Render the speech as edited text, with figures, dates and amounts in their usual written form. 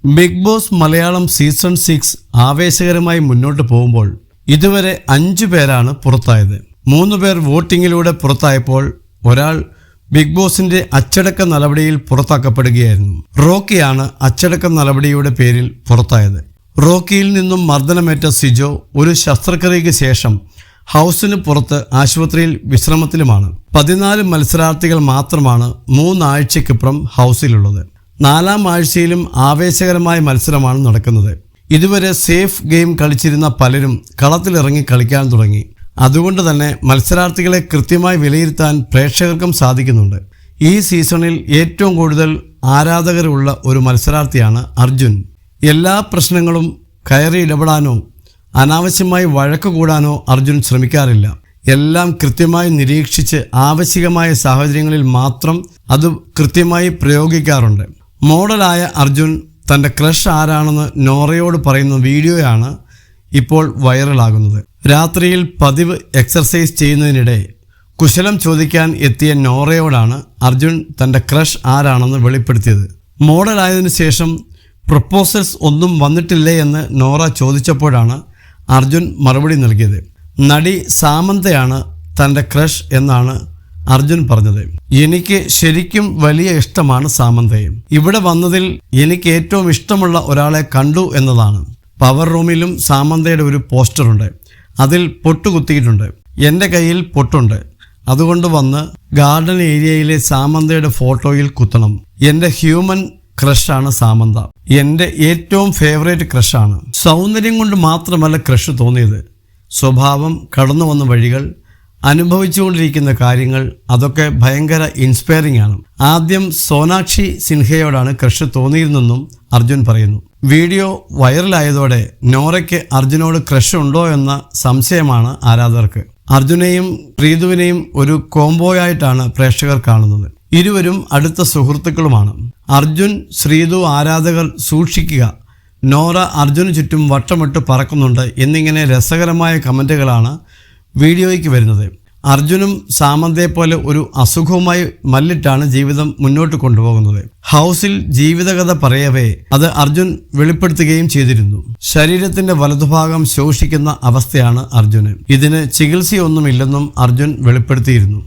Big boss Malayalam season 6 ആവേശകരമായി മുന്നോട്ട് പോകുമ്പോൾ ഇതുവരെ 5 പേരാണ് പുറത്തായത്. 3 പേർ വോട്ടിങ്ങിലൂടെ പുറത്തായപ്പോൾ ഒരാൾ ബിഗ് ബോസിന്റെ അച്ചടക്ക നടപടിയിൽ പുറത്താക്കപ്പെടുകയായിരുന്നു. റോക്കിയാണ് അച്ചടക്ക നടപടിയുടെ പേരിൽ പുറത്തായത്. റോക്കിയിൽ നിന്നും മർദ്ദനമേറ്റ സിജോ ഒരു ശസ്ത്രക്രിയയ്ക്ക് ശേഷം ഹൗസിന് പുറത്ത് ആശുപത്രിയിൽ വിശ്രമത്തിലുമാണ്. 14 മത്സരാർത്ഥികൾ മാത്രമാണ് 3 ആഴ്ചയ്ക്കിപ്പുറം ഹൗസിലുള്ളത്. 4ാം ആഴ്ചയിലും ആവേശകരമായ മത്സരമാണ് നടക്കുന്നത്. ഇതുവരെ സേഫ് ഗെയിം കളിച്ചിരുന്ന പലരും കളത്തിലിറങ്ങി കളിക്കാൻ തുടങ്ങി. അതുകൊണ്ട് തന്നെ മത്സരാർത്ഥികളെ കൃത്യമായി വിലയിരുത്താൻ പ്രേക്ഷകർക്കും സാധിക്കുന്നുണ്ട്. ഈ സീസണിൽ ഏറ്റവും കൂടുതൽ ആരാധകരുള്ള ഒരു മത്സരാർത്ഥിയാണ് അർജുൻ. എല്ലാ പ്രശ്നങ്ങളും കയറി ഇടപെടാനോ അനാവശ്യമായി വഴക്ക് കൂടാനോ അർജുൻ ശ്രമിക്കാറില്ല. എല്ലാം കൃത്യമായി നിരീക്ഷിച്ച് ആവശ്യമായ സാഹചര്യങ്ങളിൽ മാത്രം അത് കൃത്യമായി പ്രയോഗിക്കാറുണ്ട്. മോഡലായ അർജുൻ തൻ്റെ ക്രഷ് ആരാണെന്ന് നോറയോട് പറയുന്ന വീഡിയോയാണ് ഇപ്പോൾ വൈറലാകുന്നത്. രാത്രിയിൽ പതിവ് എക്സർസൈസ് ചെയ്യുന്നതിനിടെ കുശലം ചോദിക്കാൻ എത്തിയ നോറയോടാണ് അർജുൻ തൻ്റെ ക്രഷ് ആരാണെന്ന് വെളിപ്പെടുത്തിയത്. മോഡലായതിനു ശേഷം പ്രപ്പോസൽസ് ഒന്നും വന്നിട്ടില്ലേ എന്ന് നോറ ചോദിച്ചപ്പോഴാണ് അർജുൻ മറുപടി നൽകിയത്. നടി സാമന്തയാണ് തൻ്റെ ക്രഷ് എന്നാണ് അർജുൻ പറഞ്ഞത്. എനിക്ക് ശരിക്കും വലിയ ഇഷ്ടമാണ് സാമന്തയെ. ഇവിടെ വന്നതിൽ എനിക്ക് ഏറ്റവും ഇഷ്ടമുള്ള ഒരാളെ കണ്ടു എന്നതാണ്. പവർ റൂമിലും സാമന്തയുടെ ഒരു പോസ്റ്ററുണ്ട്. അതിൽ പൊട്ടുകുത്തിയിട്ടുണ്ട്. എൻ്റെ കയ്യിൽ പൊട്ടുണ്ട്. അതുകൊണ്ട് വന്ന് ഗാർഡൻ ഏരിയയിലെ സാമന്തയുടെ ഫോട്ടോയിൽ കുത്തണം. എൻ്റെ ഹ്യൂമൻ ക്രഷാണ് സാമന്ത. എൻ്റെ ഏറ്റവും ഫേവറേറ്റ് ക്രഷാണ്. സൗന്ദര്യം കൊണ്ട് മാത്രമല്ല ക്രഷ് തോന്നിയത്. സ്വഭാവം, കടന്നു വന്ന വഴികൾ, അനുഭവിച്ചുകൊണ്ടിരിക്കുന്ന കാര്യങ്ങൾ, അതൊക്കെ ഭയങ്കര ഇൻസ്പയറിംഗ് ആണ്. ആദ്യം സോനാക്ഷി സിൻഹയോടാണ് ക്രഷ് തോന്നിയിരുന്നെന്നും അർജുൻ പറയുന്നു. വീഡിയോ വൈറലായതോടെ നോറയ്ക്ക് അർജുനോട് ക്രഷ് ഉണ്ടോ എന്ന സംശയമാണ് ആരാധകർക്ക്. അർജുനെയും പ്രീതുവിനെയും ഒരു കോംബോയായിട്ടാണ് പ്രേക്ഷകർ കാണുന്നത്. ഇരുവരും അടുത്ത സുഹൃത്തുക്കളുമാണ്. അർജുൻ ശ്രീതു ആരാധകർ സൂക്ഷിക്കുക, നോറ അർജുന് ചുറ്റും വട്ടമിട്ട് പറക്കുന്നുണ്ട് എന്നിങ്ങനെ രസകരമായ കമൻറ്റുകളാണ് വീഡിയോയ്ക്ക് വരുന്നത്. അർജുനും സാമന്തയെ പോലെ ഒരു അസുഖവുമായി മല്ലിട്ടാണ് ജീവിതം മുന്നോട്ട് കൊണ്ടുപോകുന്നത്. ഹൗസിൽ ജീവിതകഥ പറയവേ അത് അർജുൻ വെളിപ്പെടുത്തുകയും ചെയ്തിരുന്നു. ശരീരത്തിന്റെ വലതുഭാഗം ശോഷിക്കുന്ന അവസ്ഥയാണ് അർജുന്. ഇതിന് ചികിത്സയൊന്നുമില്ലെന്നും അർജുൻ വെളിപ്പെടുത്തിയിരുന്നു.